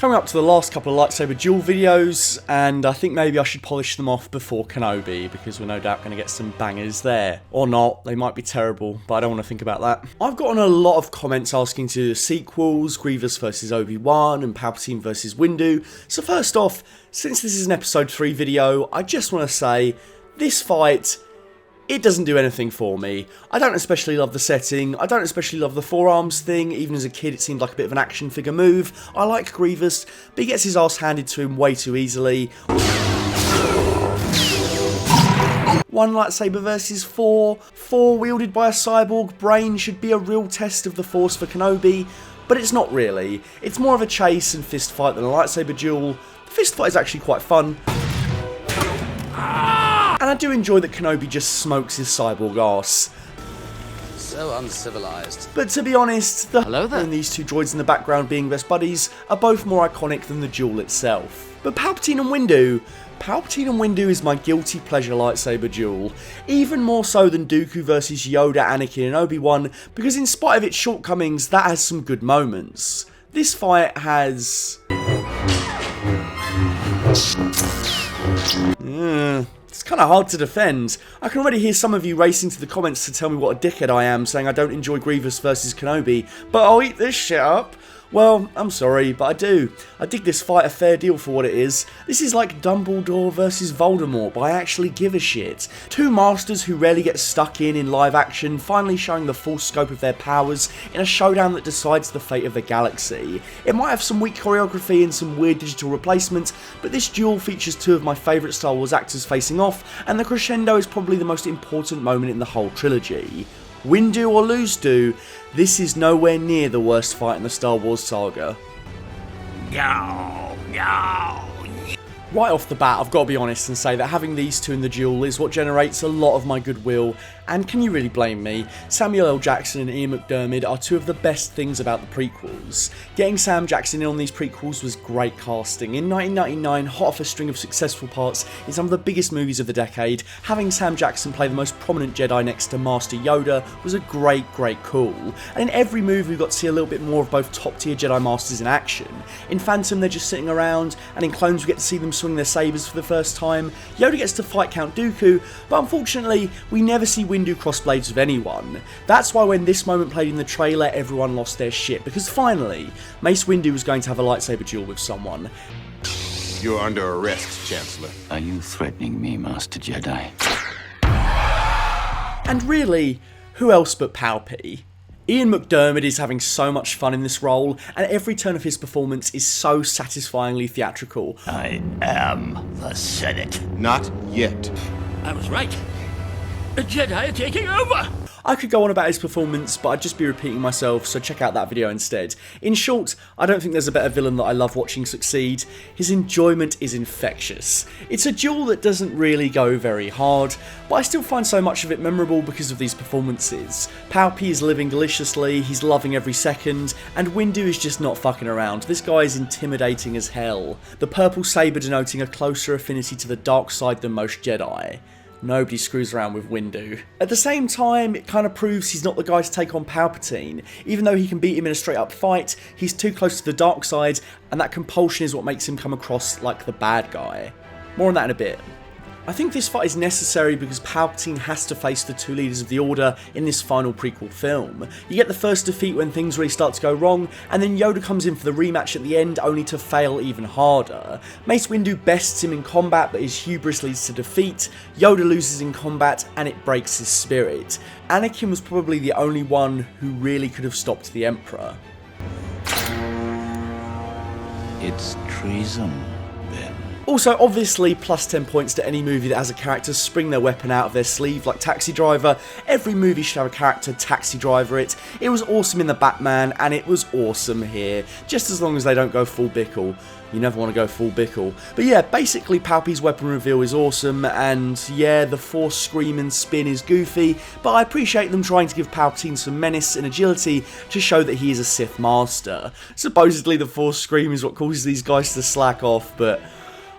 Coming up to the last couple of Lightsaber Duel videos, and I think maybe I should polish them off before Kenobi, because we're no doubt going to get some bangers there. Or not, they might be terrible, but I don't want to think about that. I've gotten a lot of comments asking to do the sequels, Grievous vs Obi-Wan and Palpatine vs Windu. So first off, since this is an episode 3 video, I just want to say, this fight, it doesn't do anything for me. I don't especially love the setting, I don't especially love the forearms thing, even as a kid it seemed like a bit of an action figure move. I like Grievous, but he gets his ass handed to him way too easily. One lightsaber versus four wielded by a cyborg brain should be a real test of the Force for Kenobi, but it's not really. It's more of a chase and fist fight than a lightsaber duel. The fist fight is actually quite fun. And I do enjoy that Kenobi just smokes his cyborg ass. So uncivilized. But to be honest, the Hello there. and these two droids in the background being best buddies are both more iconic than the duel itself. But Palpatine and Windu is my guilty pleasure lightsaber duel, even more so than Dooku versus Yoda, Anakin and Obi-Wan, because in spite of its shortcomings, that has some good moments. This fight has... It's kind of hard to defend. I can already hear some of you racing to the comments to tell me what a dickhead I am, saying I don't enjoy Grievous versus Kenobi, but I'll eat this shit up. Well, I'm sorry, but I do. I dig this fight a fair deal for what it is. This is like Dumbledore versus Voldemort, but I actually give a shit. Two masters who rarely get stuck in live action, finally showing the full scope of their powers in a showdown that decides the fate of the galaxy. It might have some weak choreography and some weird digital replacements, but this duel features two of my favourite Star Wars actors facing off, and the crescendo is probably the most important moment in the whole trilogy. Windu or losedu, this is nowhere near the worst fight in the Star Wars saga. Right off the bat, I've got to be honest and say that having these two in the duel is what generates a lot of my goodwill, and can you really blame me? Samuel L. Jackson and Ian McDiarmid are two of the best things about the prequels. Getting Sam Jackson in on these prequels was great casting. In 1999, hot off a string of successful parts in some of the biggest movies of the decade, having Sam Jackson play the most prominent Jedi next to Master Yoda was a great call. And in every movie we got to see a little bit more of both top tier Jedi Masters in action. In Phantom they're just sitting around, and in Clones we get to see them swing their sabers for the first time. Yoda gets to fight Count Dooku, but unfortunately we never see Windu cross blades with anyone. That's why when this moment played in the trailer everyone lost their shit, because finally Mace Windu was going to have a lightsaber duel with someone. You're under arrest, Chancellor. Are you threatening me, Master Jedi? And really, who else but Palpy? Ian McDiarmid is having so much fun in this role, and every turn of his performance is so satisfyingly theatrical. I am the Senate. Not yet. I was right. The Jedi are taking over! I could go on about his performance, but I'd just be repeating myself, so check out that video instead. In short, I don't think there's a better villain that I love watching succeed. His enjoyment is infectious. It's a duel that doesn't really go very hard, but I still find so much of it memorable because of these performances. Palpy is living deliciously, he's loving every second, and Windu is just not fucking around. This guy is intimidating as hell. The purple saber denoting a closer affinity to the dark side than most Jedi. Nobody screws around with Windu. At the same time, it kind of proves he's not the guy to take on Palpatine. Even though he can beat him in a straight up fight, he's too close to the dark side, and that compulsion is what makes him come across like the bad guy. More on that in a bit. I think this fight is necessary because Palpatine has to face the two leaders of the Order in this final prequel film. You get the first defeat when things really start to go wrong, and then Yoda comes in for the rematch at the end only to fail even harder. Mace Windu bests him in combat, but his hubris leads to defeat. Yoda loses in combat, and it breaks his spirit. Anakin was probably the only one who really could have stopped the Emperor. It's treason, then. Also, obviously, plus 10 points to any movie that has a character spring their weapon out of their sleeve like Taxi Driver. Every movie should have a character Taxi Driver it. It was awesome in The Batman, and it was awesome here. Just as long as they don't go full Bickle. You never want to go full Bickle. But yeah, basically Palpy's weapon reveal is awesome, and yeah, the Force scream and spin is goofy, but I appreciate them trying to give Palpatine some menace and agility to show that he is a Sith Master. Supposedly the Force scream is what causes these guys to slack off, but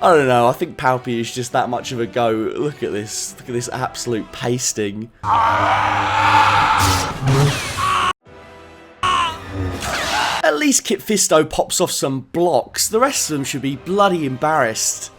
I don't know, I think Palpy is just that much of a go. Look at this absolute pasting. At least Kit Fisto pops off some blocks, the rest of them should be bloody embarrassed.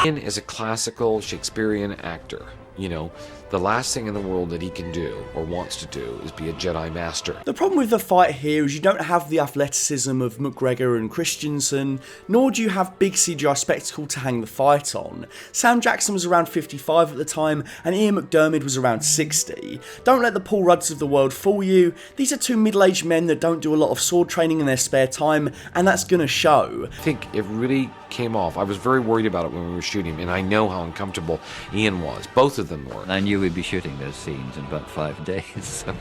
Ian is a classical Shakespearean actor. You know, the last thing in the world that he can do, or wants to do, is be a Jedi Master. The problem with the fight here is you don't have the athleticism of McGregor and Christensen, nor do you have big CGI spectacle to hang the fight on. Sam Jackson was around 55 at the time, and Ian McDiarmid was around 60. Don't let the Paul Rudds of the world fool you. These are two middle-aged men that don't do a lot of sword training in their spare time, and that's gonna show. I think it really came off. I was very worried about it when we were shooting, and I know how uncomfortable Ian was. Both of them were. I knew we'd be shooting those scenes in about 5 days, so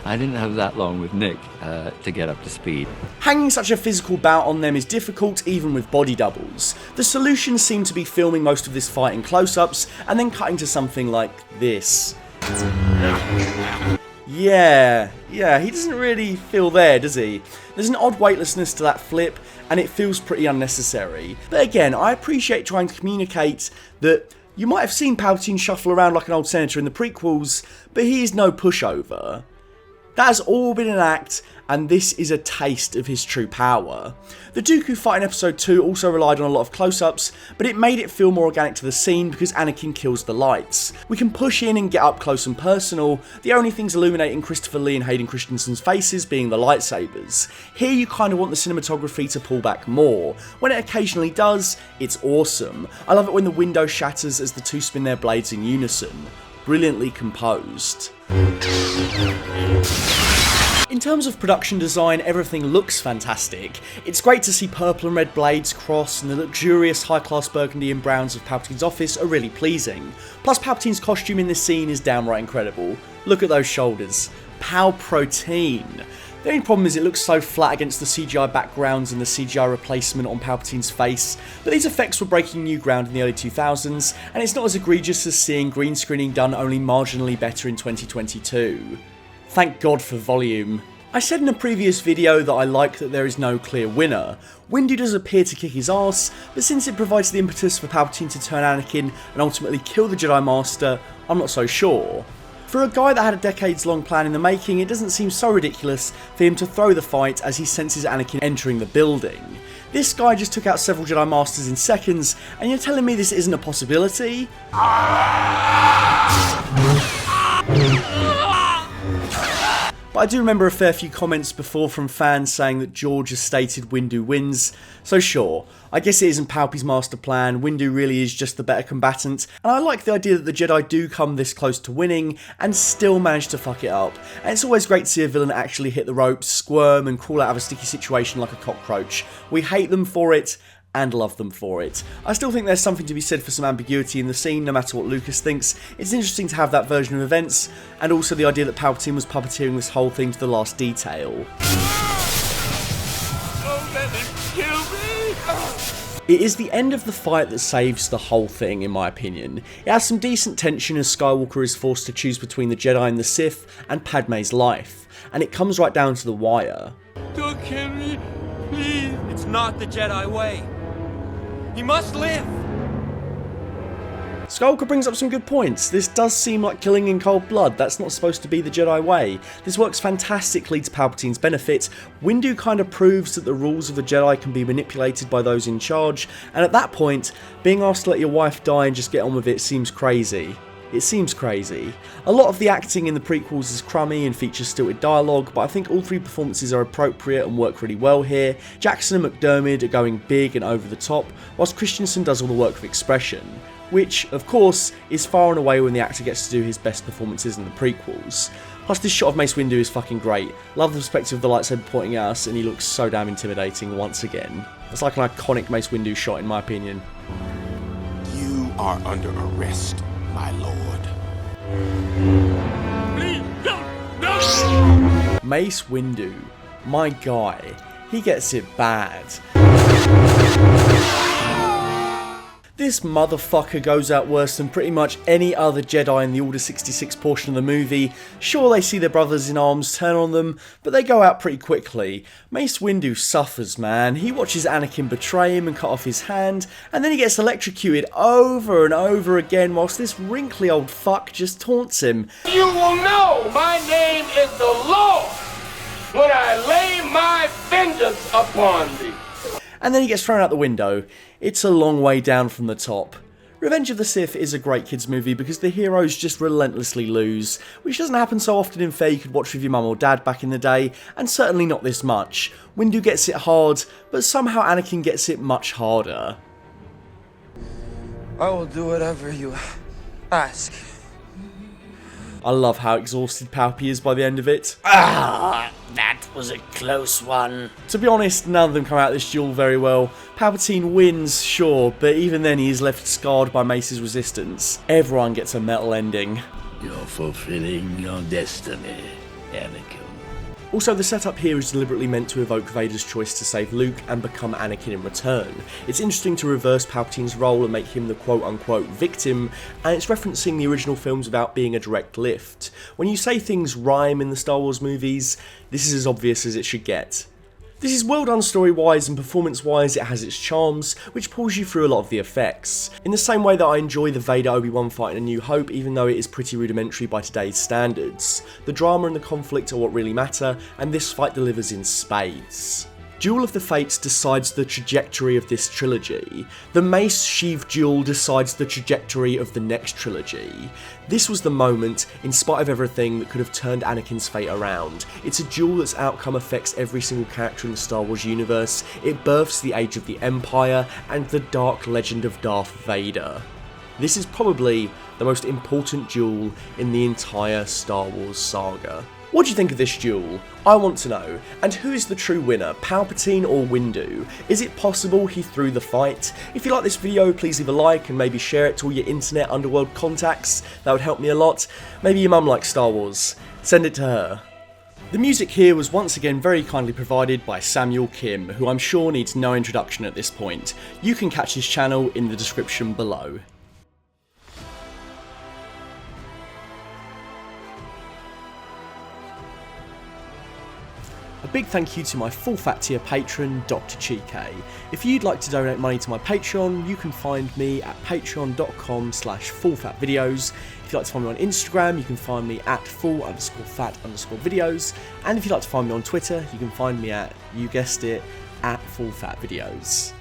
I didn't have that long with Nick to get up to speed. Hanging such a physical bout on them is difficult even with body doubles. The solution seemed to be filming most of this fight in close-ups and then cutting to something like this. Yeah, he doesn't really feel there, does he? There's an odd weightlessness to that flip, and it feels pretty unnecessary. But again, I appreciate trying to communicate that you might have seen Palpatine shuffle around like an old senator in the prequels, but he is no pushover. That has all been an act, and this is a taste of his true power. The Dooku fight in episode 2 also relied on a lot of close-ups, but it made it feel more organic to the scene because Anakin kills the lights. We can push in and get up close and personal, the only things illuminating Christopher Lee and Hayden Christensen's faces being the lightsabers. Here you kind of want the cinematography to pull back more. When it occasionally does, it's awesome. I love it when the window shatters as the two spin their blades in unison. Brilliantly composed. In terms of production design, everything looks fantastic. It's great to see purple and red blades cross, and the luxurious high-class burgundy and browns of Palpatine's office are really pleasing. Plus Palpatine's costume in this scene is downright incredible. Look at those shoulders. Palpatine. The only problem is it looks so flat against the CGI backgrounds and the CGI replacement on Palpatine's face, but these effects were breaking new ground in the early 2000s, and it's not as egregious as seeing green screening done only marginally better in 2022. Thank God for volume. I said in a previous video that I like that there is no clear winner. Windu does appear to kick his ass, but since it provides the impetus for Palpatine to turn Anakin and ultimately kill the Jedi Master, I'm not so sure. For a guy that had a decades-long plan in the making, it doesn't seem so ridiculous for him to throw the fight as he senses Anakin entering the building. This guy just took out several Jedi Masters in seconds, and you're telling me this isn't a possibility? But I do remember a fair few comments before from fans saying that George has stated Windu wins, so sure, I guess it isn't Palpy's master plan, Windu really is just the better combatant, and I like the idea that the Jedi do come this close to winning and still manage to fuck it up, and it's always great to see a villain actually hit the ropes, squirm and crawl out of a sticky situation like a cockroach. We hate them for it, and love them for it. I still think there's something to be said for some ambiguity in the scene, no matter what Lucas thinks. It's interesting to have that version of events, and also the idea that Palpatine was puppeteering this whole thing to the last detail. Don't let him kill me! It is the end of the fight that saves the whole thing, in my opinion. It has some decent tension as Skywalker is forced to choose between the Jedi and the Sith, and Padme's life, and it comes right down to the wire. Don't kill me, please! It's not the Jedi way. He must live! Skywalker brings up some good points. This does seem like killing in cold blood. That's not supposed to be the Jedi way. This works fantastically to Palpatine's benefit. Windu kind of proves that the rules of the Jedi can be manipulated by those in charge, and at that point, being asked to let your wife die and just get on with it seems crazy. It seems crazy. A lot of the acting in the prequels is crummy and features stilted dialogue, but I think all three performances are appropriate and work really well here. Jackson and McDiarmid are going big and over the top, whilst Christensen does all the work of expression, which, of course, is far and away when the actor gets to do his best performances in the prequels. Plus this shot of Mace Windu is fucking great. Love the perspective of the lightsaber pointing at us, and he looks so damn intimidating once again. It's like an iconic Mace Windu shot in my opinion. You are under arrest, my lord. Please, no! Mace Windu, my guy, he gets it bad. This motherfucker goes out worse than pretty much any other Jedi in the Order 66 portion of the movie. Sure, they see their brothers in arms turn on them, but they go out pretty quickly. Mace Windu suffers, man. He watches Anakin betray him and cut off his hand, and then he gets electrocuted over and over again whilst this wrinkly old fuck just taunts him. You will know my name is the Lord! when I lay my vengeance upon thee. And then he gets thrown out the window. It's a long way down from the top. Revenge of the Sith is a great kids movie because the heroes just relentlessly lose, which doesn't happen so often in fare you could watch with your mum or dad back in the day, and certainly not this much. Windu gets it hard, but somehow Anakin gets it much harder. I will do whatever you ask. I love how exhausted Palpy is by the end of it. Ah, that was a close one. To be honest, none of them come out of this duel very well. Palpatine wins, sure, but even then he is left scarred by Mace's resistance. Everyone gets a metal ending. You're fulfilling your destiny, Anakin. Also, the setup here is deliberately meant to evoke Vader's choice to save Luke and become Anakin in return. It's interesting to reverse Palpatine's role and make him the quote-unquote victim, and it's referencing the original films without being a direct lift. When you say things rhyme in the Star Wars movies, this is as obvious as it should get. This is well done story-wise, and performance-wise it has its charms, which pulls you through a lot of the effects. In the same way that I enjoy the Vader-Obi-Wan fight in A New Hope, even though it is pretty rudimentary by today's standards. The drama and the conflict are what really matter, and this fight delivers in spades. Duel of the Fates decides the trajectory of this trilogy. The Mace-Sheev duel decides the trajectory of the next trilogy. This was the moment, in spite of everything, that could have turned Anakin's fate around. It's a duel that's outcome affects every single character in the Star Wars universe. It births the Age of the Empire and the dark legend of Darth Vader. This is probably the most important duel in the entire Star Wars saga. What do you think of this duel? I want to know. And who is the true winner, Palpatine or Windu? Is it possible he threw the fight? If you like this video, please leave a like and maybe share it to all your internet underworld contacts. That would help me a lot. Maybe your mum likes Star Wars. Send it to her. The music here was once again very kindly provided by Samuel Kim, who I'm sure needs no introduction at this point. You can catch his channel in the description below. A big thank you to my full fat tier patron, Dr. Chike. If you'd like to donate money to my Patreon, you can find me at patreon.com/fullfatvideos. If you'd like to find me on Instagram, you can find me at full_fat_videos. And if you'd like to find me on Twitter, you can find me at, you guessed it, at fullfatvideos.